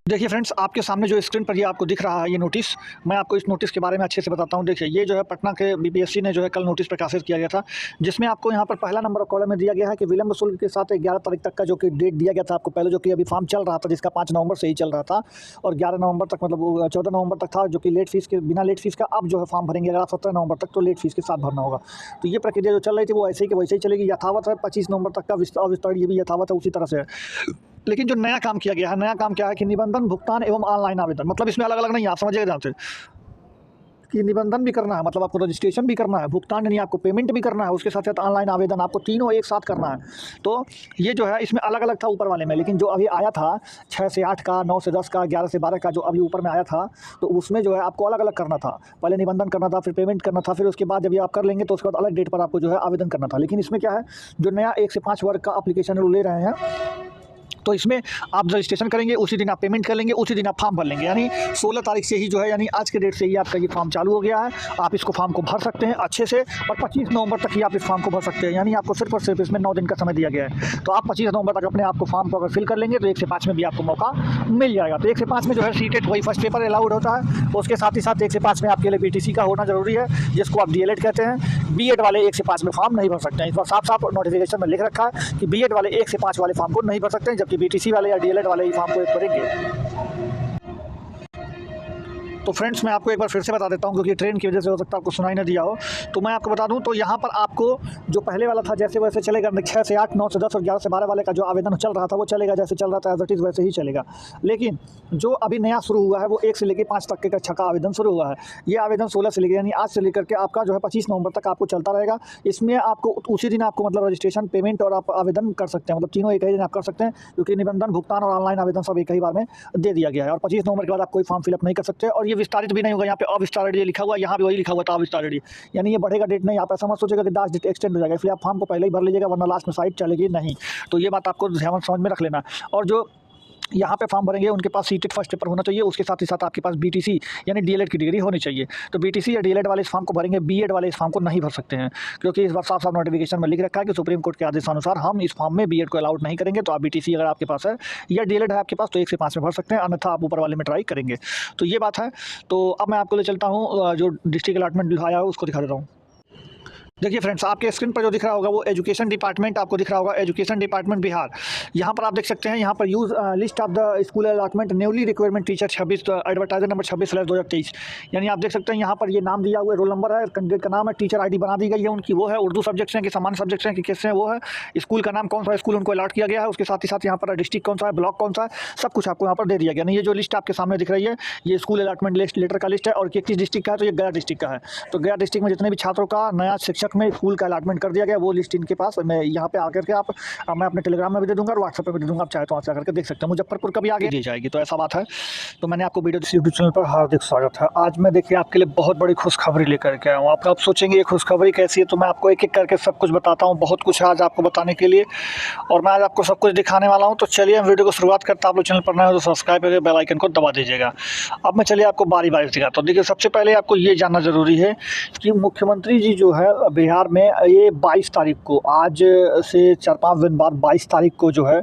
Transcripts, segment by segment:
देखिए फ्रेंड्स, आपके सामने जो स्क्रीन पर ये आपको दिख रहा है ये नोटिस, मैं आपको इस नोटिस के बारे में अच्छे से बताता हूँ। देखिए, ये जो है पटना के बीपीएससी ने जो है कल नोटिस प्रकाशित किया गया था, जिसमें आपको यहाँ पर पहला नंबर कॉलम में दिया गया है कि विलंब शुल्क के साथ 11 तारीख तक का जो कि डेट दिया गया था आपको पहले, जो कि अभी फॉर्म चल रहा था, जिसका 5 नवंबर से ही चल रहा था और 11 नवंबर तक, मतलब 14 नवंबर तक था, जो कि लेट फीस के बिना लेट फीस का अब जो है फॉर्म भरेंगे अगर आप 17 नवंबर तक, तो लेट फीस के साथ भरना होगा। तो ये प्रक्रिया जो चल रही थी वो ऐसे ही कि वैसे ही चलेगी, यथावत है। 25 नवंबर तक का विस्तार ये भी यथावत है, उसी तरह से है। लेकिन जो नया काम किया गया है, नया काम क्या है कि निबंधन, भुगतान एवं ऑनलाइन आवेदन, मतलब इसमें अलग अलग नहीं है, आप समझिएगा ध्यान से कि निबंधन भी करना है, मतलब आपको रजिस्ट्रेशन भी करना है, भुगतान यानी आपको पेमेंट भी करना है, उसके साथ साथ ऑनलाइन आवेदन, आपको तीनों एक साथ करना है। तो ये जो है इसमें अलग अलग था ऊपर वाले में, लेकिन जो अभी आया था 6 से 8 का, 9 से 10 का, 11 से 12 का, जो अभी ऊपर में आया था, तो उसमें जो है आपको अलग अलग करना था। पहले निबंधन करना था, फिर पेमेंट करना था, फिर उसके बाद जब ये आप कर लेंगे तो उसके बाद अलग डेट पर आपको जो है आवेदन करना था। लेकिन इसमें क्या है, जो नया 1 से 5 वर्ग का एप्लीकेशन वो ले रहे हैं, तो इसमें आप रजिस्ट्रेशन करेंगे, उसी दिन आप पेमेंट कर लेंगे, उसी दिन आप फॉर्म भर लेंगे। यानी 16 तारीख से ही जो है, यानी आज के डेट से ही आपका ये फॉर्म चालू हो गया है। आप इसको फॉर्म को भर सकते हैं अच्छे से, और 25 नवंबर तक ही आप इस फॉर्म को भर सकते हैं। यानी आपको सिर्फ और सिर्फ इसमें 9 दिन का समय दिया गया है। तो आप 25 नवंबर तक अपने आप को फॉर्म को अगर फिल कर लेंगे तो 1 से 5 में भी आपको मौका मिल जाएगा। तो 1 से 5 में जो है सीटेट वही फर्स्ट पेपर अलाउड होता है। उसके साथ ही साथ 1 से 5 में आपके लिए बीटीसी का होना जरूरी है, जिसको आप डीएलएड कहते हैं। बीएड वाले 1 से 5 में फॉर्म नहीं भर सकते हैं। इस बार साफ साफ नोटिफिकेशन में लिख रखा है कि बीएड वाले 1 से 5 वाले फॉर्म को नहीं भर सकते हैं, जबकि बीटीसी वाले या डीएलएड वाले ही फॉर्म को एक भरेंगे। तो फ्रेंड्स, मैं आपको एक बार फिर से बता देता हूँ, क्योंकि ट्रेन की वजह से हो सकता है आपको सुनाई ना दिया हो। तो मैं आपको बता दूँ, तो यहाँ पर आपको जो पहले वाला था जैसे वैसे चलेगा, 6 से 8, 9 से 10 और 11 से 12 वाले का जो आवेदन चल रहा था वो चलेगा, जैसे चल रहा था एज इट इज़ वैसे ही चलेगा। लेकिन जो अभी नया शुरू हुआ है वो 1 से लेकर 5 तक के कक्षा का आवेदन शुरू हुआ है। ये आवेदन 16 से लेकर, यानी आज से लेकर के आपका जो है 25 नवंबर तक आपको चलता रहेगा। इसमें आपको उसी दिन आपको मतलब रजिस्ट्रेशन, पेमेंट और आप आवेदन कर सकते हैं, मतलब तीनों एक ही दिन आप कर सकते हैं, क्योंकि निबंधन, भुगतान और ऑनलाइन आवेदन सब एक ही बार में दे दिया गया है। और 25 नवंबर के बाद आप कोई फॉर्म फिलअप नहीं कर सकते, और ये विस्तारित भी नहीं होगा। यहाँ पे अविस्तारित लिखा हुआ है, यहाँ भी वही लिखा हुआ था अविस्तारित, यानी ये बढ़ेगा डेट नहीं। आप ऐसा मत सोचेगा कि लास्ट डेट एक्सटेंड हो जाएगा, इसलिए आप फॉर्म को पहले ही भर लीजिएगा, वरना लास्ट में साइट चलेगी नहीं। तो ये बात आपको ध्यान समझ में रख लेना। और जो यहाँ पे फॉर्म भरेंगे उनके पास सीटेट फर्स्ट पेपर होना चाहिए, उसके साथ ही साथ आपके पास बीटीसी यानी डीएलएड की डिग्री होनी चाहिए। तो बीटीसी या डीएलएड वाले इस फॉर्म को भरेंगे, बीएड वाले इस फॉर्म को नहीं भर सकते हैं, क्योंकि इस बार साफ साफ नोटिफिकेशन में लिख रखा है कि सुप्रीम कोर्ट के आदेशानुसार हम इस फॉर्म में बीएड को अलाउड नहीं करेंगे। तो आप बीटीसी अगर आपके पास है या डीएलएड है आपके पास, तो 1 से 5 में भर सकते हैं, अन्यथा आप ऊपर वाले में ट्राई करेंगे। तो ये बात है। तो अब मैं आपको ले चलता हूँ, जो डिस्ट्रिक्ट अलॉटमेंट आया है उसको दिखा देता हूँ। देखिए फ्रेंड्स, आपके स्क्रीन पर जो दिख रहा होगा वो एजुकेशन डिपार्टमेंट आपको दिख रहा होगा, एजुकेशन डिपार्टमेंट बिहार। यहाँ पर आप देख सकते हैं, यहाँ पर use list of the school allotment newly requirement teacher 26 advertiser number 26/2023। यानी आप देख सकते हैं यहाँ पर ये नाम दिया हुआ है, रोल नंबर है, कैंडिडेट का नाम है, टीचर आईडी बना दी गई है उनकी, वो है उर्दू सब्जेक्ट्स हैं कि सामान्य सब्जेक्ट्स हैं कि कैसे हैं वो है, स्कूल का नाम कौन सा स्कूल उनको अलॉट किया गया है, उसके साथ ही साथ यहाँ पर डिस्ट्रिक्ट कौन सा है, ब्लॉक कौन सा है, सब कुछ आपको यहाँ पर दे दिया गया। नहीं, ये जो लिस्ट आपके सामने दिख रही है ये स्कूल अलॉटमेंट लिस्ट लेटर का लिस्ट है, और किस डिस्ट्रिक्ट का है, तो ये गया डिस्ट्रिक्ट का है। तो गया डिस्ट्रिक्ट में जितने भी छात्रों का नया शिक्षक में स्कूल का अलॉटमेंट कर दिया गया, वो लिस्ट इनके पास, मैं यहाँ पे आकर के मैं अपने टेलीग्राम में भी दे दूंगा और व्हाट्सएप पे भी दे दूंगा, आप चाहे तो वहाँ से आकर के देख सकते हैं। मुजफ्फरपुर का भी आगे दी जाएगी, तो ऐसा बात है। तो मैंने आपको वीडियो यूट्यूब चैनल पर हार्दिक स्वागत है। आज मैं देखिए आपके लिए बहुत बड़ी खुशखबरी लेकर के आया हूँ। आप सोचेंगे ये खुशखबरी कैसी है, तो मैं आपको एक एक करके सब कुछ बताता हूँ। बहुत कुछ है आज आपको बताने के लिए, और मैं आज आपको सब कुछ दिखाने वाला हूँ। तो चलिए हम वीडियो को शुरुआत करते हैं। आप लोग चैनल पर नए हो तो सब्सक्राइब करके बेल आइकन को दबा दीजिएगा। अब मैं चलिए आपको बारी बारी दिखाता हूँ। देखिए, सबसे पहले आपको ये जानना जरूरी है कि मुख्यमंत्री जी जो है बिहार में ये 22 तारीख को, आज से 4-5 दिन बाद 22 तारीख को जो है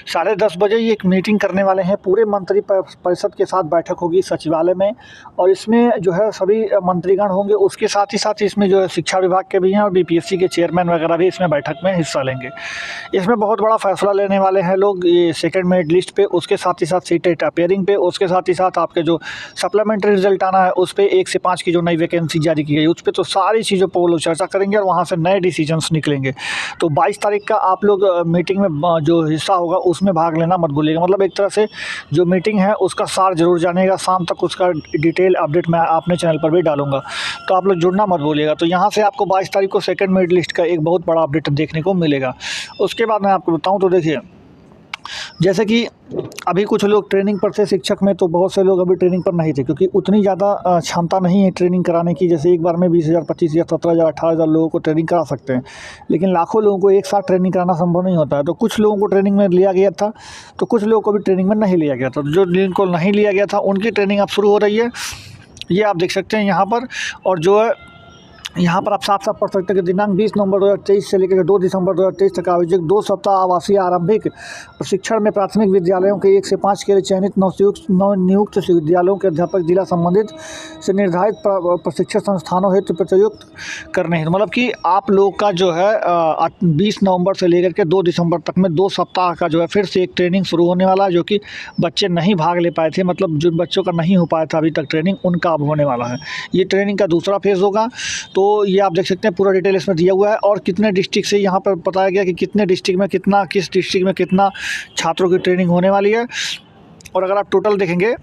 10:30 बजे ये एक मीटिंग करने वाले हैं। पूरे मंत्री परिषद के साथ बैठक होगी सचिवालय में, और इसमें जो है सभी मंत्रीगण होंगे। उसके साथ ही साथ इसमें जो है शिक्षा विभाग के भी हैं और बीपीएससी के चेयरमैन वगैरह भी इसमें बैठक में हिस्सा लेंगे। इसमें बहुत बड़ा फैसला लेने वाले हैं लोग, ये सेकेंड मेरिट लिस्ट पे, उसके साथ ही साथ सीटेट अपेयरिंग पे, उसके साथ ही साथ आपके जो सप्लीमेंट्री रिजल्ट आना है उस पर 1 से 5 की जो नई वैकेंसी जारी की गई उस पर, तो सारी चीज़ों पर वो लोग चर्चा करेंगे और वहाँ से नए डिसीजंस निकलेंगे। तो 22 तारीख का आप लोग मीटिंग में जो हिस्सा होगा उसमें भाग लेना मत भूलिएगा। मतलब एक तरह से जो मीटिंग है उसका सार जरूर जानिएगा। शाम तक उसका डिटेल अपडेट मैं अपने चैनल पर भी डालूंगा, तो आप लोग जुड़ना मत भूलिएगा। तो यहाँ से आपको 22 तारीख को सेकंड मेरिट लिस्ट का एक बहुत बड़ा अपडेट देखने को मिलेगा। उसके बाद मैं आपको बताऊँ तो देखिए, जैसे कि अभी कुछ लोग ट्रेनिंग पर थे शिक्षक में, तो बहुत से लोग अभी ट्रेनिंग पर नहीं थे, क्योंकि उतनी ज़्यादा क्षमता नहीं है ट्रेनिंग कराने की। जैसे एक बार में 20,000, 25,000, 17,000, 18,000 लोगों को ट्रेनिंग करा सकते हैं, लेकिन लाखों लोगों को एक साथ ट्रेनिंग कराना संभव नहीं होता है। तो कुछ लोगों को ट्रेनिंग में लिया गया था, तो कुछ लोगों को भी ट्रेनिंग में नहीं लिया गया था। तो जो जिनको नहीं लिया गया था उनकी ट्रेनिंग अब शुरू हो रही है, ये आप देख सकते हैं यहाँ पर। और जो है यहाँ पर आप साफ साफ पढ़ सकते हैं कि दिनांक 20 नवंबर 2023 से लेकर 2 दिसंबर 2023 तक आयोजित 2 सप्ताह आवासीय आरंभिक प्रशिक्षण में प्राथमिक विद्यालयों के 1 से 5 के लिए चयनित नवनियुक्त विद्यालयों के अध्यापक जिला संबंधित से निर्धारित प्रशिक्षण संस्थानों हेतु प्रयुक्त करने हैं। मतलब कि आप लोग का जो है 20 नवंबर से लेकर के 2 दिसंबर तक में 2 सप्ताह का जो है फिर से एक ट्रेनिंग शुरू होने वाला है, जो कि बच्चे नहीं भाग ले पाए थे, मतलब जिन बच्चों का नहीं हो पाया था अभी तक ट्रेनिंग, उनका अब होने वाला है। ये ट्रेनिंग का दूसरा फेज़ होगा। तो ये आप देख सकते हैं पूरा डिटेल इसमें दिया हुआ है और कितने डिस्ट्रिक्ट से यहाँ पर बताया गया कि कितने डिस्ट्रिक्ट में कितना, किस डिस्ट्रिक्ट में कितना छात्रों की ट्रेनिंग होने वाली है। और अगर आप टोटल देखेंगे,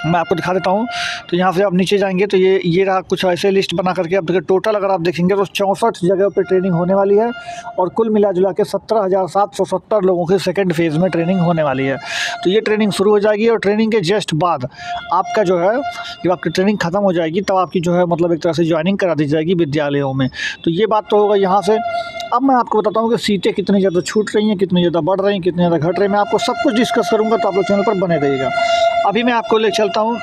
मैं आपको दिखा देता हूँ, तो यहाँ से आप नीचे जाएंगे तो ये रहा कुछ ऐसे लिस्ट बना करके। अब देखिए टोटल अगर आप देखेंगे तो 64 जगह पे ट्रेनिंग होने वाली है और कुल मिला जुला के 17,770 लोगों के सेकंड फेज़ में ट्रेनिंग होने वाली है। तो ये ट्रेनिंग शुरू हो जाएगी और ट्रेनिंग के जस्ट बाद आपका जो है, जब आपकी ट्रेनिंग ख़त्म हो जाएगी तब आपकी जो है मतलब एक तरह से ज्वाइनिंग करा दी जाएगी विद्यालयों में। तो ये बात तो होगा यहाँ से। अब मैं आपको बताता हूँ कि सीटें कितनी ज़्यादा छूट रही हैं, कितनी ज़्यादा बढ़ रही हैं, कितनी ज़्यादा घट रही हैं। मैं आपको सब कुछ डिस्कस करूँगा, तो आप लोग चैनल पर बने रहिएगा। अभी मैं आपको ले चलता हूँ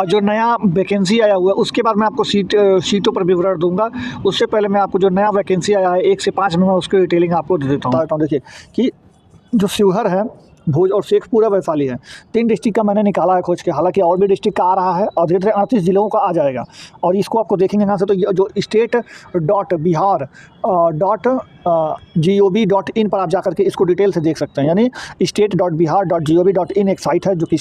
जो नया वैकेंसी आया हुआ है, उसके बाद मैं आपको सीटों पर विवरण दूंगा। उससे पहले मैं आपको जो नया वैकेंसी आया है 1 से 5 में, मैं उसकी डिटेलिंग आपको दे देता हूँ। देखिए कि जो शिवहर है, भोज और शेखपुरा, वैशाली है, 3 डिस्ट्रिक्ट का मैंने निकाला है खोज के। हालांकि और भी डिस्ट्रिक्ट का आ रहा है और धीरे-धीरे 38 ज़िलों का आ जाएगा। और इसको आपको देखेंगे यहाँ से, तो ये जो state.bihar.gov.in पर आप जाकर के इसको डिटेल से देख सकते हैं। यानी state.bihar.gov.in एक साइट है जो कि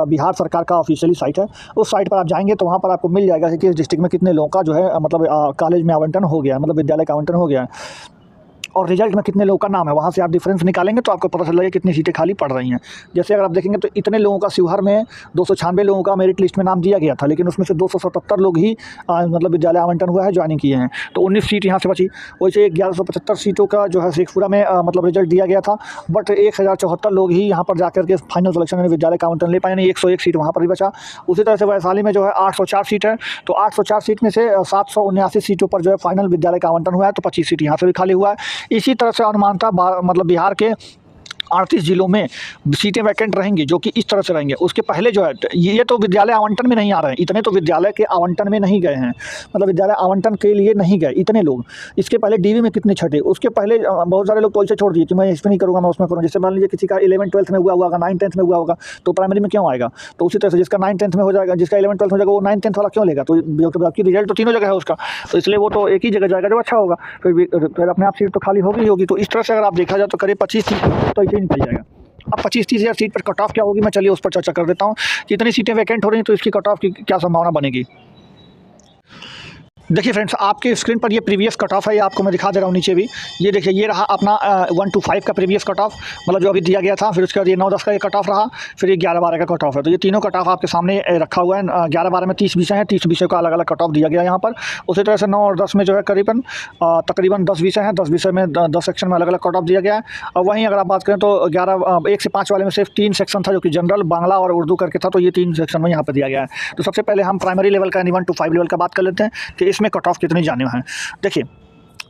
बिहार सरकार का ऑफिशियली साइट है। उस साइट पर आप जाएंगे तो वहाँ पर आपको मिल जाएगा कि किस डिस्ट्रिक्ट में कितने लोगों का जो है मतलब कॉलेज में आवंटन हो गया है, मतलब विद्यालय का आवंटन हो गया है, और रिजल्ट में कितने लोगों का नाम है। वहाँ से आप डिफरेंस निकालेंगे तो आपको पता चल जाएगा कितनी सीटें खाली पड़ रही हैं। जैसे अगर आप देखेंगे तो इतने लोगों का शिवहर में 296 लोगों का मेरिट लिस्ट में नाम दिया गया था, लेकिन उसमें से 277 लोग ही मतलब विद्यालय आवंटन हुआ है, ज्वाइनिंग किए हैं। तो 19 सीट यहाँ से बची। वैसे 1175 सीटों का जो है शेखपुरा में मतलब रिजल्ट दिया गया था, बट 1074 लोग ही यहाँ पर जाकर के फाइनल सिलेक्शन में विद्यालय का आवंटन ले पाए, नहीं 101 सीट वहाँ पर भी बचा। उसी तरह से वैशाली में जो है 804 सीट है, तो 804 सीट में से 779 सीटों पर जो है फाइनल विद्यालय का आवंटन हुआ है, तो 25 सीट यहाँ से भी खाली हुआ है। इसी तरह से अनुमानता मतलब बिहार के 38 जिलों में सीटें वैकेंट रहेंगी, जो कि इस तरह से रहेंगे। उसके पहले जो है ये तो विद्यालय आवंटन में नहीं आ रहे हैं, इतने तो विद्यालय के आवंटन में नहीं गए हैं, मतलब विद्यालय आवंटन के लिए नहीं गए इतने लोग। इसके पहले डीवी में कितने छठे, उसके पहले बहुत सारे लोग तो ऐसे छोड़ दिए कि मैं इसमें नहीं करूँगा, मैं उसमें करूँगा। जैसे मान लीजिए किसी का 11th-12th में हुआ होगा, 9th-10th में हुआ होगा, तो प्राइमरी में क्यों आएगा। तो उसी तरह से जिसका 9th-10th में हो जाएगा, जिसका 11th-12th हो जाएगा, वो 9th-10th वाला क्यों लेगा। तो जबकि रिजल्ट तो तीनों जगह है उसका, तो इसलिए वो तो एक ही जगह जाएगा जो अच्छा होगा, फिर अपने आप सीट तो खाली होगी ही होगी। तो इस तरह से अगर आप देखा जाए तो करीब 25 सीट तो ऐसे ही निकल जाएगा। अब 25-30 हज़ार सीट पर कट ऑफ क्या होगी, मैं चलिए उस पर चर्चा कर देता हूँ। कितनी सीटें वैकेंट हो रही हैं तो इसकी कट ऑफ की क्या संभावना बनेगी। देखिए फ्रेंड्स, आपके स्क्रीन पर ये प्रीवियस कट ऑफ है, ये आपको मैं दिखा दे रहा हूँ नीचे भी। ये देखिए, ये रहा अपना 1 to 5 का प्रीवियस कट ऑफ, मतलब जो अभी दिया गया था। फिर उसके बाद ये 9-10 का ये कट ऑफ रहा, फिर ये 11-12 का कट ऑफ है। तो ये तीनों कट ऑफ आपके सामने रखा हुआ है। 11-12 में 30 विषय हैं, 30 विषय का अलग अलग कट ऑफ दिया गया यहाँ पर। उसी तरह से 9 और 10 में जो है तकरीबन 10 विषय हैं, 10 विषय में 10 सेक्शन में अलग अलग कट ऑफ दिया गया है। और वहीं अगर आप बात करें तो 1 से 5 वाले में सिर्फ 3 सेक्शन था, जो कि जनरल, बांग्ला और उर्दू करके था। तो ये 3 सेक्शन में यहाँ पर दिया गया है। तो सबसे पहले हम प्राइमरी लेवल का यानी 1 to 5 लेवल का बात कर लेते हैं कि इसमें कट ऑफ कितनी जाने हैं। देखिए,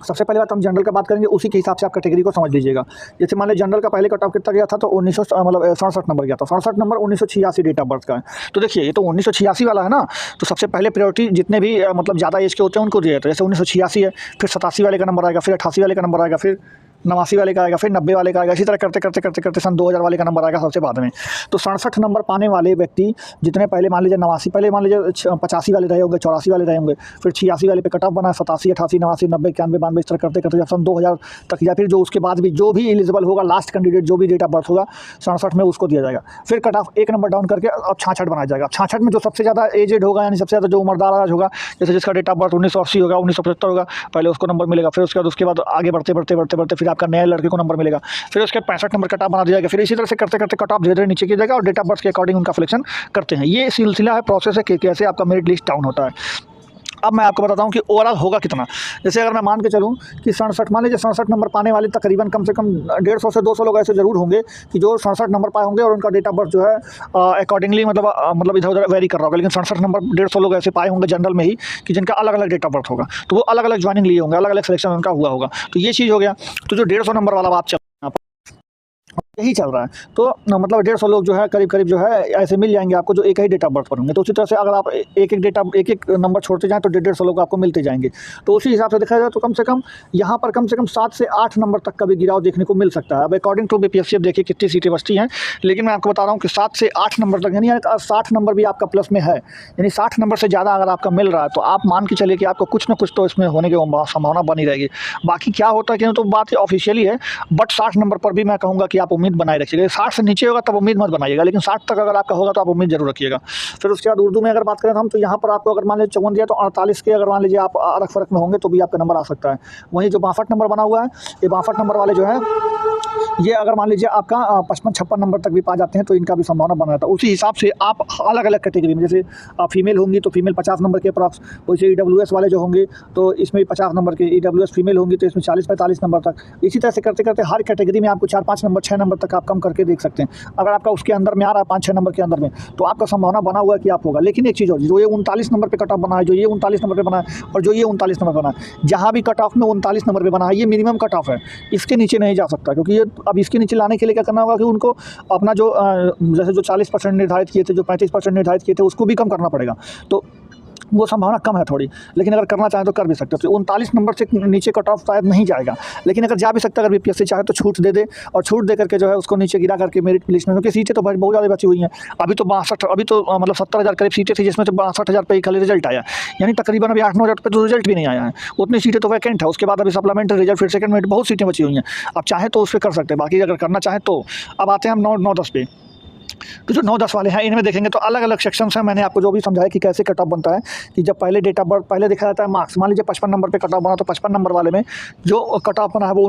सबसे पहले बात हम जनरल का बात करेंगे, उसी के हिसाब से आप कैटेगरी को समझ लीजिएगा। जैसे मान लीजिए जनरल का पहले कट ऑफ कितना गया था, तो 67 नंबर गया था। 67 नंबर 1986 डेट ऑफ बर्थ का है। तो देखिए, ये तो 1986 वाला है ना, तो सबसे पहले प्रायोरिटी जितने भी मतलब ज़्यादा एज के होते हैं उनको दिया जाता है। जैसे 1986 है, फिर 87 वाले का नंबर आएगा, फिर 88 वाले का नंबर आएगा, फिर 89 वाले का आएगा, फिर 90 वाले का आएगा। इसी तरह करते करते करते करते सन 2000 वाले का नंबर आएगा सबसे बाद में। तो 67 नंबर पाने वाले व्यक्ति जितने पहले मान लीजिए 89, पहले मान लीजिए 85 वाले रहे होंगे, 84 वाले रहे होंगे, फिर 86 वाले पे कट ऑफ बना, 87, 88, 89, 90, 91, 92 इस तरह करते करते जब सन 2000 तक, या फिर जो उसके बाद भी जो भी एलिजिबल होगा, लास्ट कैंडिडेट जो भी डेट ऑफ बर्थ होगा 67 में, उसको दिया जाएगा। फिर कट ऑफ 1 नंबर डाउन करके अब 66 बनाया जाएगा। 66 में जो सबसे ज़्यादा एजेड होगा, यानी सबसे ज़्यादा जो उम्रदाराज होगा, जैसे जिसका डेट ऑफ बर्थ 1980 होगा, 1975 होगा, पहले उसको नंबर मिलेगा। फिर उसके बाद आगे बढ़ते बढ़ते बढ़ते बढ़ते फिर आपका नए लड़के को नंबर मिलेगा। फिर उसके 65 नंबर कट ऑफ बना दिया जाएगा। फिर इसी तरह से करते करते कट ऑफ धीरे धीरे नीचे की जाएगा और डेट ऑफ बर्थ के अकॉर्डिंग उनका सिलेक्शन करते हैं। ये सिलसिला है, प्रोसेस है कि कैसे आपका मेरिट लिस्ट डाउन होता है। अब मैं आपको बताता हूँ कि ओवरऑल होगा कितना। जैसे अगर मैं मान के चलूँ कि 67, मान लीजिए 67 नंबर पाने वाले तकरीबन कम से कम 150 से 200 लोग ऐसे ज़रूर होंगे कि जो 67 नंबर पाए होंगे और उनका डेट ऑफ बर्थ जो है अकॉर्डिंगली मतलब इधर उधर वेरी कर रहा होगा। लेकिन 67 नंबर 150 लोग ऐसे पाए होंगे जनरल में ही कि जिनका अलग अलग डेट ऑफ बर्थ होगा, तो वो अलग अलग ज्वाइनिंग लिए होंगे, अलग अलग सिलेक्शन उनका हुआ होगा। तो ये चीज़ हो गया। तो जो 150 नंबर वाला बात चल यही चल रहा है। तो मतलब 150 लोग जो है करीब-करीब जो है ऐसे मिल जाएँगे आपको जो एक ही डेट ऑफ बर्थ पर होंगे। तो उसी तरह से अगर आप एक-एक नंबर छोड़ते जाएँ तो 150 लोग आपको मिलते जाएँगे। तो उसी हिसाब से देखा जाए तो कम से कम यहाँ पर कम से कम 7 से 8 नंबर तक का भी गिराव देखने को मिल सकता है। अब अकॉर्डिंग टू बीपीएससी अब देखिए कितनी सीटें बचती हैं, लेकिन मैं आपको बता रहा हूँ कि 7 से 8 नंबर तक यानी 60 नंबर भी आपका प्लस में है। यानी 60 नंबर से ज़्यादा अगर आपका मिल रहा है तो आप मान के चलिए कि आपको कुछ न कुछ तो इसमें होने की संभावना बनी रहेगी। बाकी क्या होता है कि तो बात ऑफिशियली है, बट 60 नंबर पर भी मैं कहूँगा कि आप उम्मीद बनाए रखिएगा। 60 से नीचे होगा तब उम्मीद मत बनाइएगा, लेकिन 60 तक अगर आपका होगा तो आप उम्मीद जरूर रखिएगा। फिर उसके बाद उर्दू में अगर बात करें तो हम तो यहाँ पर आपको अगर मान लीजिए 54 दिया तो 48 के अगर मान लीजिए आप अरक फ़र्क में होंगे तो भी आपका नंबर आ सकता है। वहीं जो 62 नंबर बना हुआ है, ये 62 नंबर वाले जो है ये अगर मान लीजिए आपका 55-56 नंबर तक भी पा जाते हैं तो इनका भी संभावना बना रहता है। उसी हिसाब से आप अलग-अलग कैटेगरी में जैसे फीमेल होंगी तो फीमेल 50 नंबर के अप्रॉक्स, वैसे ईडब्ल्यूएस वाले जो होंगे तो इसमें भी 50 नंबर के, ईडब्ल्यूएस फीमेल होंगी तो इसमें 40-45 नंबर तक। इसी तरह से करते-करते हर कैटेगरी में आपको 4-5 नंबर 6 नंबर तक आप कम करके देख सकते हैं। अगर आपका उसके अंदर में आ रहा है 5-6 नंबर के अंदर में तो आपका संभावना बना हुआ है कि आप होगा। लेकिन एक चीज़ और जो ये 39 नंबर पे कट ऑफ बना है, जो ये 39 नंबर पे बना है और जो ये 39 नंबर बना है, जहाँ भी कट ऑफ में 39 नंबर पे बना है ये मिनिमम कट ऑफ है। इसके नीचे नहीं जा सकता क्योंकि ये अब इसके नीचे लाने के लिए क्या करना होगा कि उनको अपना जो जैसे जो 40% निर्धारित किए थे, जो 35% निर्धारित किए थे उसको भी कम करना पड़ेगा। तो वो संभावना कम है थोड़ी, लेकिन अगर करना चाहें तो कर भी सकते हो। तो 39 नंबर से नीचे कट ऑफ शायद नहीं जाएगा, लेकिन अगर जा भी सकता है, अगर बीपीएससी चाहे तो छूट दे दे और छूट दे करके जो है उसको नीचे गिरा करके मेरिट लिस्ट में, क्योंकि सीटें तो बहुत ज़्यादा बची हुई हैं। अभी तो 62 अभी तो मतलब 70,000 करीब सीटें थी जिसमें से 62,000 पे ही खाली रिजल्ट आया, यानी तकरीबन अभी 8-9 हज़ार पे तो रिजल्ट भी नहीं आया है। उतनी सीटें तो वैकेंट है। उसके बाद अभी सप्लीमेंट्री रिजल्ट फिर सेकंड में बहुत सीटें बची हुई हैं। आप चाहें तो उस पर कर सकते हैं, बाकी अगर करना चाहें तो। अब आते हैं हम 9-10 पे। तो जो 9-10 वाले हैं इनमें देखेंगे तो अलग-अलग सेक्शंस हैं। मैंने आपको जो भी समझाया कि कैसे कट ऑफ बनता है कि जब पहले डेट ऑफ बर्थ पहले देखा जाता है मार्क्स। मान लीजिए 55 नंबर पे कट ऑफ बना तो 55 नंबर वाले में जो कट ऑफ बना है वो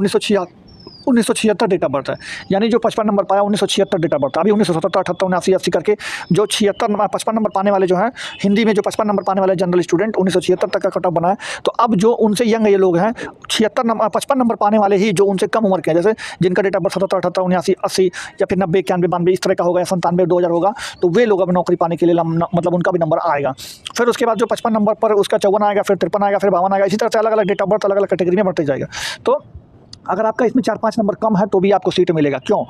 1976 डेट ऑफ बर्थ है। यानी जो 55 नंबर पाया 1976 डेट ऑफ बर्थ। अभी 1977, 78, 79, 80 करके जो 56 नंबर पाने वाले जो हैं हिंदी में जो 55 नंबर पाने वाले जनरल स्टूडेंट 1976 तक का कट ऑफ बना है। तो अब जो उनसे यंग ये लोग हैं 55 नंबर पाने वाले ही जो उनसे कम उम्र के हैं, जैसे जिनका डेट ऑफ बर्थ 77, 78, 79, 80 या फिर 90, 91, 92 इस तरह का होगा या 97, 2000 होगा, तो वे लोग अब नौकरी पाने के लिए मतलब उनका भी नंबर आएगा। फिर उसके बाद जो 55 नंबर पर उसका 54 आएगा, फिर 53 आएगा, फिर 52 आएगा। इसी तरह से अलग-अलग डेट ऑफ बर्थ अलग-अलग कैटेगरी में बढ़ते जाएगा। तो अगर आपका इसमें 4-5 नंबर कम है तो भी आपको सीट मिलेगा। क्यों?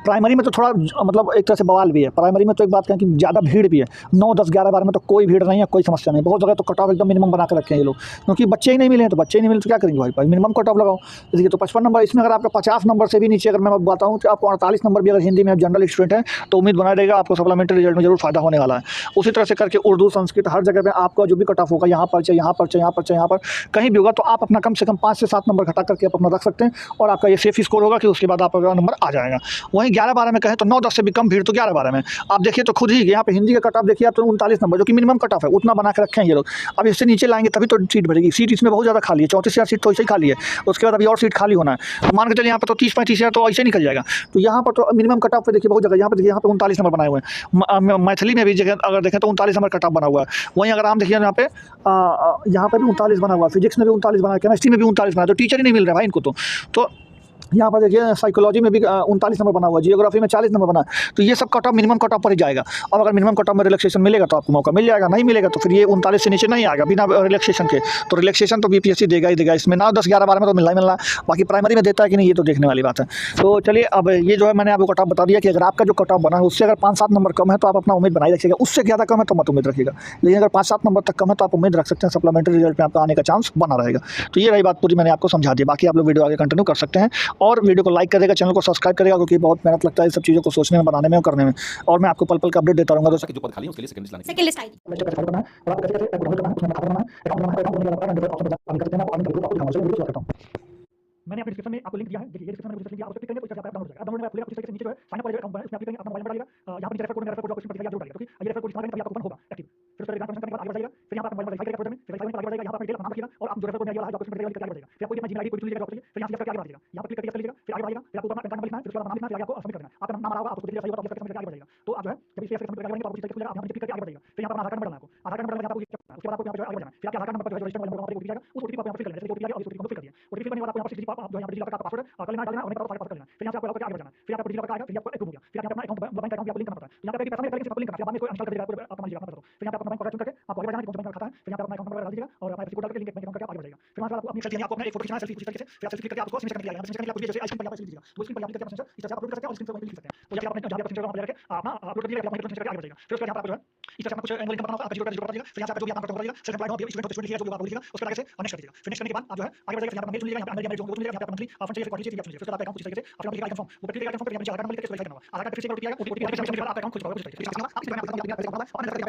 प्राइमरी में तो थोड़ा मतलब एक तरह से बवाल भी है। प्राइमरी में तो एक बात कहें कि ज़्यादा भीड़ भी है। 9, 10, 11, 12 में तो कोई भीड़ नहीं है, कोई समस्या नहीं। बहुत जगह तो कट ऑफ एकदम मिनिमम बना के रखे हैं ये लोग, क्योंकि बच्चे ही नहीं मिले हैं, तो बच्चे ही नहीं मिले तो क्या करेंगे भाई? मिनिमम कट ऑफ लगाओ। जैसे कि तो 55 नंबर इसमें अगर आपका 50 नंबर से भी नीचे अगर मैं बताऊँ कि आपको 48 नंबर भी अगर हिंदी में आप जनरल स्टूडेंट हैं तो उम्मीद बना रहेगा आपको सप्लीमेंट्री रिजल्ट में जरूर फायदा होने वाला है। उसी तरह से करके उर्दू, संस्कृत हर जगह पे आपका जो भी कट ऑफ होगा यहाँ पर चाहे यहाँ पर चाहे यहाँ पर चाहे यहाँ पर कहीं भी होगा तो आप अपना कम से कम 5 से 7 नंबर घटा करके आप अपना रख सकते हैं और आपका ये सेफ स्कोर होगा कि उसके बाद आपका नंबर आ जाएगा। वहीं 11-12 में कहें तो 9-10 से भी कम भीड़ तो 11-12 में आप देखिए तो खुद ही यहाँ पे हिंदी का कट ऑफ देखिए आप तो 39 नंबर जो कि मिनिमम कट ऑफ है उतना बना के रखे हैं ये लोग। अब इससे नीचे लाएंगे तभी तो सीट भरेगी। सीट इसमें बहुत ज़्यादा खाली है, 34,000 सीट तो ऐसे ही खाली है। उसके बाद अभी और सीट खाली होना है, तो मान के चलिए यहाँ पर तो 30-35,000 तो ऐसे निकल जाएगा। तो यहाँ पर तो मिनिमम कट ऑफ पे देखिए बहुत जगह यहाँ पर देखिए यहाँ पे 39 नंबर बनाए हुए हैं। मैथिली में भी जगह अगर देखें तो 39 नंबर कट ऑफ बना हुआ है। वहीं अगर हम देखिए यहाँ पे भी 39 बना हुआ है, फिजिक्स में भी 39 बना है, केमिस्ट्री में भी 39 बना है, तो टीचर ही नहीं मिल रहा है भाई इनको तो यहाँ पर देखिए साइकोलॉजी में भी 39 नंबर बना हुआ है, जियोग्राफी में 40 नंबर बना है। तो ये सब cut off minimum cut off पर ही जाएगा। अब अगर मिनिमम कट ऑफ में रिलैक्सेशन मिलेगा तो आपको मौका मिल जाएगा, नहीं मिलेगा तो फिर ये 39 से नीचे नहीं आएगा बिना रिलैक्सेशन के। तो रिलैक्सेशन तो बीपीएससी देगा ही देगा। इसमें 9, 10, 11, 12 में तो मिलना ही मिलना। बाकी प्राइमरी में देता है कि नहीं ये तो देखने वाली बात है। तो चलिए अब ये जो है मैंने आपको कट ऑफ बता दिया कि अगर आपका जो कट ऑफ बना है उससे अगर 5-7 नंबर कम है तो आप अपना उम्मीद बनाई रखिएगा। उससे ज़्यादा कम है तो मत उम्मीद रखिएगा, लेकिन अगर 5-7 नंबर तक कम है तो आप उम्मीद रख सकते हैं सप्लीमेंट्री रिजल्ट में आपका आने का चांस बना रहेगा। तो ये रही बात पूरी, मैंने आपको समझा दी। बाकी आप लोग वीडियो आगे कंटिन्यू कर सकते हैं और वीडियो को लाइक करेगा, चैनल को सब्सक्राइब करेगा, क्योंकि बहुत मेहनत लगता है इस सब चीज़ों को सोचने में, बनाने में और करने में। और मैं आपको पल-पल का अपडेट देता रहूँगा। तो जो पद खाली है उसके लिए सेकंड लिस्ट लाने सेकंड लिस्ट आएगी। कैसे फॉलो करना है और आपको कैसे ऐप डाउनलोड करना है, उसमें खाता बनाना है, अकाउंट बनाना है, अकाउंट बनने के बाद मैं ऑप्शन बता करते हैं आपको अर्निंग का आपको दिखाऊंगा। चलिए वीडियो शुरू करता हूं। मैंने अपने डिस्क्रिप्शन में आपको लिंक दिया है, देखिए ये डिस्क्रिप्शन में लिंक दिया है, आप उस पर क्लिक करेंगे तो इस तरह से आप डाउनलोड हो जाएगा। डाउनलोड में आपको इस तरीके से नीचे जो है साइन अप वाला अकाउंट है उसमें आप क्लिक करेंगे, अपना मोबाइल नंबर डालिएगा, यहाँ पर रेफर कोड आपको इसमें पड़ेगा जरूर डालिएगा, क्योंकि ये रेफर कोड इस्तेमाल करेंगे तभी आपका कूपन होगा एक्टिव। फिर उसका एग्जाम करने के बाद आगे बढ़ाइएगा, फिर यहाँ पर मोबाइल नंबर वेरीफाई करेगा प्रोजेक्ट में, वेरीफाई करने के बाद आगे बढ़ाइएगा, यहाँ पर डिटेल अपना नाम लिखिएगा और आप जो रेफर कोड में आगे वाला है जो आपको इसमें पड़ेगा करके आगे बढ़ाइएगा। फिर आपको अपना जीमेल आईडी कोई चुन लीजिएगा ड्रॉप करिए, फिर यहाँ से करके आगे बढ़ाइएगा, यहाँ पर क्लिक करके लीजिएगा, फिर आगे बढ़ाइएगा, फिर आपको अपना पैन कार्ड नंबर लिखना है, फिर उसके बाद नाम लिखना है, फिर आपको सबमिट करना है। आपका नाम आ रहा होगा, आपको डिटेल सही होगा तो आप सबमिट करके आगे बढ़ाइएगा। तो आप जो है जब इसे सबमिट करके आगे बढ़ेंगे तो आपको इस तरीके से खुलेगा, आप यहाँ पर क्लिक करके आगे बढ़ाइएगा। फिर यहाँ पर आधार कार्ड नंबर डालना है आपको, आधार कार्ड नंबर डालना है आपको, उसके बाद आपको यहाँ पर जो है आगे बढ़ना है। फिर आपके आधार कार्ड नंबर पर जो है रजिस्टर मोबाइल नंबर पर ओटीपी जाएगा, उस ओटीपी को यहाँ पर फिल कर लेना है। जैसे ओटीपी आ गया और इस ओटीपी को फिल कर दिया। वेरीफाई करने के बाद आपको यहाँ पर डिजिट आप जो है यहाँ पर डिजिट का पासवर्ड कर लेना, डाल देना और नहीं पता तो पासवर्ड कर लेना। फिर यहाँ से आपको लॉग करके आगे बढ़ जाना। फिर यहाँ पर डिजिट का आएगा, फिर आपको अप्रूव हो गया। फिर यहाँ पे अपना अकाउंट बैंक अकाउंट आपको लिंक करना पड़ता है। तो यहाँ पे पैसा नहीं पहले आपको लिंक करना है, बाद में कोई अनइंस्टॉल कर देगा पूरे आपका मान लीजिएगा अपना। फिर यहाँ पे अपना बैंक चुन करके आपको आगे बढ़ जाना है, कौन सा बैंक खाता है। फिर यहाँ पे अपना अकाउंट नंबर डाल दीजिएगा और अपना कोड डाल के लिंक बैंक अकाउंट करके आगे बढ़ जाएगा। फिर वहाँ से आपको अपनी सेल्फी आपको अपना एक फोटो खींचना है सेल्फी तरीके से। फिर आप सेल्फी क्लिक करके आपको स्क्रीन करके यहाँ पे स्क्रीन करके जैसे आइसक्रीम पर यहाँ पे लीजिएगा तो स्क्रीन पर यहाँ करके आप इस तरह से अपलोड कर सकते हैं और स्क्रीन पर लिख सकते हैं। तो जब आपने जहाँ पे सेंटर वहाँ पे जाके अपना अपलोड कर दीजिएगा, अपना फोटो करके आगे बढ़ जाएगा। फिर उसके बाद यहाँ पर आपको जो है इस तरह से आपको कुछ एनुअल इनकम बताना होगा, आपका जीरो का जीरो बता दीजिएगा। फिर यहाँ से आपका जो भी आप करते हो सेकंड लाइन हो स्टूडेंट हो स्टूडेंट लिखिएगा, जो भी आप बोलिएगा उसको आगे से नेक्स्ट कर दीजिएगा। फिर नेक्स्ट करने के बाद आप जो है आगे बढ़ जाएगा। फिर यहाँ पे मेल चुन लीजिएगा, यहाँ पे अंडर मेल जो मिलेगा, यहाँ पे मंथली आप चाहिए क्वार्टरली चाहिए चुनिए। फिर आपका अकाउंट कुछ तरीके से अपना लिखिएगा आइकन फॉर्म वो प्रत्येक आइकन फॉर्म पे यहाँ आधार नंबर लिख के वेरीफाई करना होगा। आधार कार्ड फिर से ओटीपी आएगा, ओटीपी आने के बाद आपका अकाउंट खुल जाएगा। फिर इसके बाद आप इस तरह से अपना और अंदर